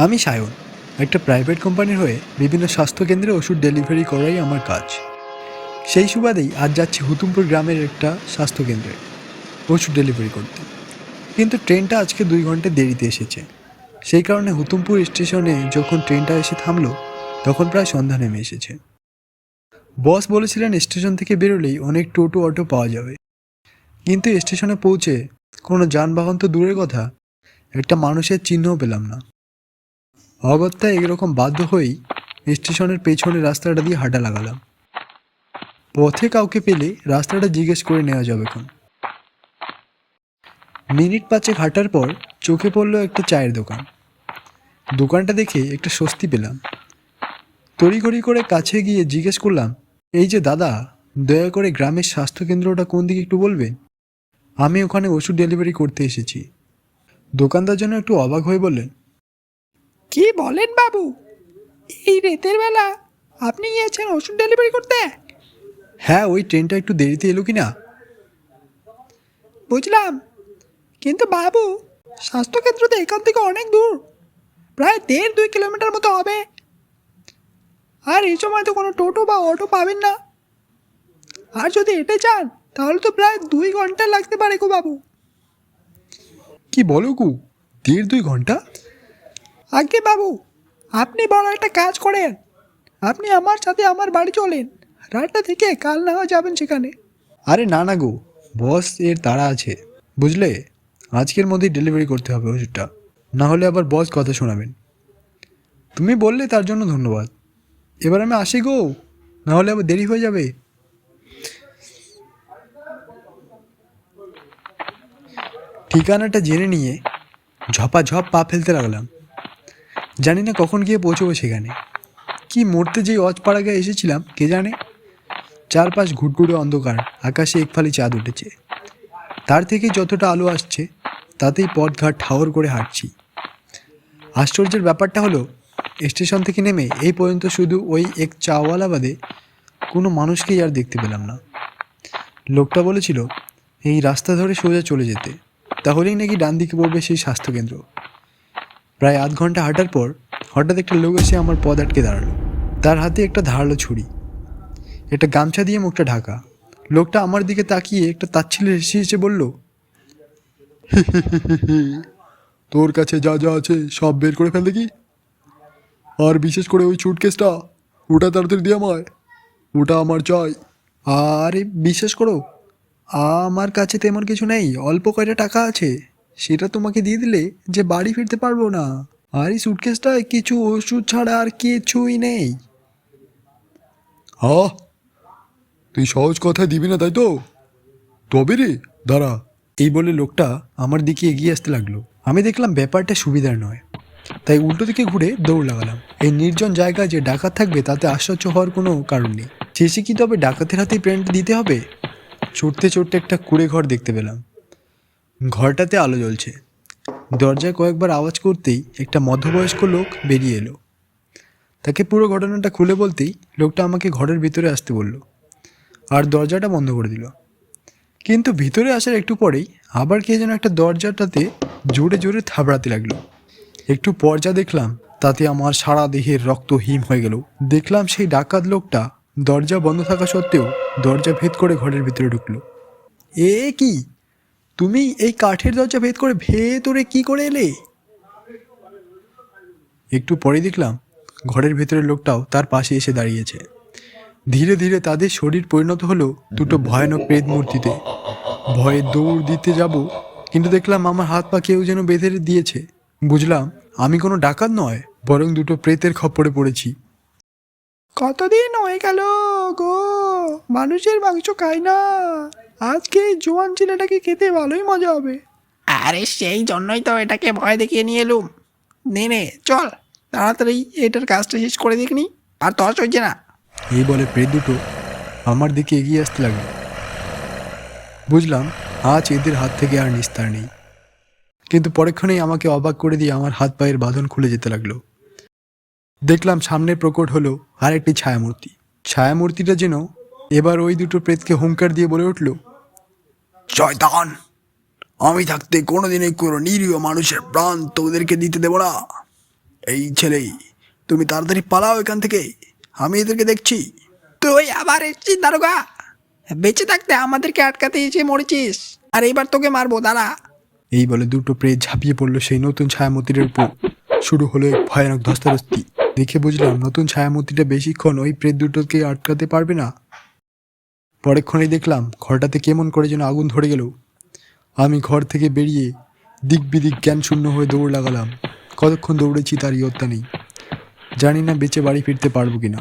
আমি সায়ন, একটা প্রাইভেট কোম্পানির হয়ে বিভিন্ন স্বাস্থ্যকেন্দ্রে ওষুধ ডেলিভারি করাই আমার কাজ। সেই সুবাদেই আজ যাচ্ছি হুতুমপুর গ্রামের একটা স্বাস্থ্যকেন্দ্রে ওষুধ ডেলিভারি করতে। কিন্তু ট্রেনটা আজকে 2 ঘন্টা দেরিতে এসেছে। সেই কারণে হুতুমপুর স্টেশনে যখন ট্রেনটা এসে থামলো তখন প্রায় সন্ধ্যা নেমে এসেছে। বস বলেছিলেন স্টেশন থেকে বেরোলেই অনেক টোটো অটো পাওয়া যাবে, কিন্তু স্টেশনে পৌঁছে কোনো যানবাহন তো দূরের কথা, একটা মানুষের চিহ্নও পেলাম না। অগত্যা এরকম বাধ্য হয়েই স্টেশনের পেছনের রাস্তাটা দিয়ে হাঁটা লাগালাম। পথে কাউকে পেলে রাস্তাটা জিজ্ঞেস করে নেওয়া যাবে এখন। মিনিট 5 হাঁটার পর চোখে পড়লো একটা চায়ের দোকান। দোকানটা দেখে একটা স্বস্তি পেলাম। তড়িঘড়ি করে কাছে গিয়ে জিজ্ঞেস করলাম, এই যে দাদা, দয়া করে গ্রামের স্বাস্থ্যকেন্দ্রটা কোন দিকে একটু বলবেন? আমি ওখানে ওষুধ ডেলিভারি করতে এসেছি। দোকানদার যেন একটু অবাক হয়ে বললেন, কি বলেন বাবু, এই রাতের বেলা আপনি গিয়েছেন ওষুধ ডেলিভারি করতে? হ্যাঁ, ওই ট্রেনটা একটু দেরিতে এলো কি না। বুঝলাম, কিন্তু বাবু স্বাস্থ্যকেন্দ্র তো এখান থেকে অনেক দূর, প্রায় 1.5-2 কিলোমিটার মতো হবে। আর এই সময় তো কোনো টোটো বা অটো পাবেন না। আর যদি হেঁটে চান তাহলে তো প্রায় 2 ঘন্টা লাগতে পারে গো বাবু। কি বলো গু, 1.5-2 ঘন্টা? আগে বাবু, আপনি বড় একটা কাজ করেন, আপনি আমার সাথে আমার বাড়ি চলেন, রাতটা থেকে কাল না হয় যাবেন সেখানে। আরে না না গো, বস এর তাড়া আছে, বুঝলে। আজকের মধ্যেই ডেলিভারি করতে হবে ওষুধটা, না হলে আবার বস কথা শোনাবেন। তুমি বললে তার জন্য ধন্যবাদ। এবার আমি আসি গো, না হলে আবার দেরি হয়ে যাবে। ঠিকানাটা জেনে নিয়ে ঝপাঝপ পা ফেলতে লাগলাম। জানি না কখন গিয়ে পৌঁছবো সেখানে। কি মরতে যেই অজপাড়াগায় এসেছিলাম কে জানে। চারপাশ ঘুটঘুটে অন্ধকার, আকাশে একফালি চাঁদ উঠেছে। তার থেকে যতটা আলো আসছে তাতেই পথঘাট ঠাওর করে হাঁটছি। আশ্চর্যের ব্যাপারটা হলো, স্টেশন থেকে নেমে এই পর্যন্ত শুধু ওই এক চাওয়ালা বাদে কোনো মানুষকেই আর দেখতে পেলাম না। লোকটা বলেছিল এই রাস্তা ধরে সোজা চলে যেতে, তাহলেই নাকি ডান দিকে পড়বে সেই স্বাস্থ্যকেন্দ্র। প্রায় আধ ঘন্টা হাঁটার পর হঠাৎ একটা লোক এসে আমার পথ আটকে দাঁড়ালো। তার হাতে একটা ধারালো ছুরি, একটা গামছা দিয়ে মুখটা ঢাকা। লোকটা আমার দিকে তাকিয়ে একটা তাচ্ছিল্যে হেসে হেসে বলল, তোর কাছে যা যা আছে সব বের করে ফেল দেখি। আর বিশেষ করে ওই সুটকেসটা, ওটা তাড়াতাড়ি দিয়ে আমায়, ওটা আমার চাই। আরে বিশ্বাস করো, আমার কাছে তেমন কিছু নেই, অল্প কয়টা টাকা আছে, সেটা তোমাকে দিয়ে দিলে যে বাড়ি ফিরতে পারবো না। আর এই সুটকেসটায় কিছু ওষুধ ছাড়া আর কিছুই নেই। হ্যাঁ, তুই সহজ কথা দিবি না তাই তো? তবে রে দাঁড়া। এই বলে লোকটা আমার দিকে এগিয়ে আসতে লাগলো। আমি দেখলাম ব্যাপারটা সুবিধার নয়, তাই উল্টো দিকে ঘুরে দৌড় লাগালাম। এই নির্জন জায়গায় যে ডাকাত থাকবে তাতে আশ্চর্য হওয়ার কোনো কারণ নেই। শেষে কি তবে ডাকাতের হাতেই প্যান্ট দিতে হবে? ছুটতে ছুটতে একটা কুঁড়ে ঘর দেখতে পেলাম। ঘরটাতে আলো জ্বলছে। দরজায় কয়েকবার আওয়াজ করতেই একটা মধ্যবয়স্ক লোক বেরিয়ে এলো। তাকে পুরো ঘটনাটা খুলে বলতেই লোকটা আমাকে ঘরের ভিতরে আসতে বলল আর দরজাটা বন্ধ করে দিল। কিন্তু ভিতরে আসার একটু পরেই আবার কে যেন একটা দরজাটাতে জোরে জোরে থাবড়াতে লাগলো। একটু পর যা দেখলাম তাতে আমার সারা দেহের রক্ত হিম হয়ে গেল। দেখলাম সেই ডাকাত লোকটা দরজা বন্ধ থাকা সত্ত্বেও দরজা ভেদ করে ঘরের ভিতরে ঢুকলো। এ কি, তুমি এই কাঠের দরজা ভেদ করে ভেতরে কি করে এলে? একটু পরে দেখলাম ঘরের ভেতরের লোকটাও তার পাশে এসে দাঁড়িয়েছে। ধীরে ধীরে তাদের শরীর পরিণত হলো দুটো ভয়ানক প্রেত মূর্তিতে। ভয়ে দৌড় দিতে যাব, কিন্তু দেখলাম আমার হাত পা কেউ যেন বেঁধে দিয়েছে। বুঝলাম আমি কোনো ডাকাত নয়, বরং দুটো প্রেতের খপ্পরে পড়েছি। কতদিন হয়ে গেল গো, মানুষের মাংস খাই না। আজকে এই জোয়ান ছেলেটাকে খেতে ভালোই মজা হবে। আরে সেই জন্যই তো এটাকে ভয় দেখিয়ে নিয়ে এলুম। নে নে চল, তাড়াতাড়ি এটার কাজটা শেষ করে দেখনি, আর তস হচ্ছে না। এই বলে প্রেত দুটো আমার দিকে এগিয়ে আসতে লাগলো। বুঝলাম আজ এদের হাত থেকে আর নিস্তার নেই। কিন্তু পরেক্ষণেই আমাকে অবাক করে দিয়ে আমার হাত পায়ের বাঁধন খুলে যেতে লাগলো। দেখলাম সামনে প্রকট হলো আর একটি ছায়ামূর্তি। ছায়ামূর্তিটা যেন এবার ওই দুটো প্রেতকে হুঙ্কার দিয়ে বলে উঠল, শয়তান, আমি থাকতে কোনোদিনই কোনো নিরীহ মানুষের প্রাণ তোদেরকে দিতে দেব না। এই ছেলে, তুমি তাড়াতাড়ি পালাও এখান থেকে, আমি এদেরকে দেখছি। তুই আবার এসেছিস দারোগা? বেঁচে থাকতে আমাদেরকে আটকাতে এসে মরেছিস, আর এবার তোকে মারবো, দাঁড়া। এই বলে দুটো প্রেত ঝাঁপিয়ে পড়লো সেই নতুন ছায়ামূর্তির উপর। শুরু হলো এক ভয়ানক ধস্তাধস্তি। দেখে বুঝলাম নতুন ছায়ামূর্তিটা বেশিক্ষণ ওই প্রেত দুটোকে আটকাতে পারবে না। পরেক্ষণেই দেখলাম ঘরটাতে কেমন করে যেন আগুন ধরে গেল। আমি ঘর থেকে বেরিয়ে দিক বিদিক জ্ঞান শূন্য হয়ে দৌড় লাগালাম। কতক্ষণ দৌড়েছি তার ইয়ত্তা নেই। জানি না বেঁচে বাড়ি ফিরতে পারবো কিনা।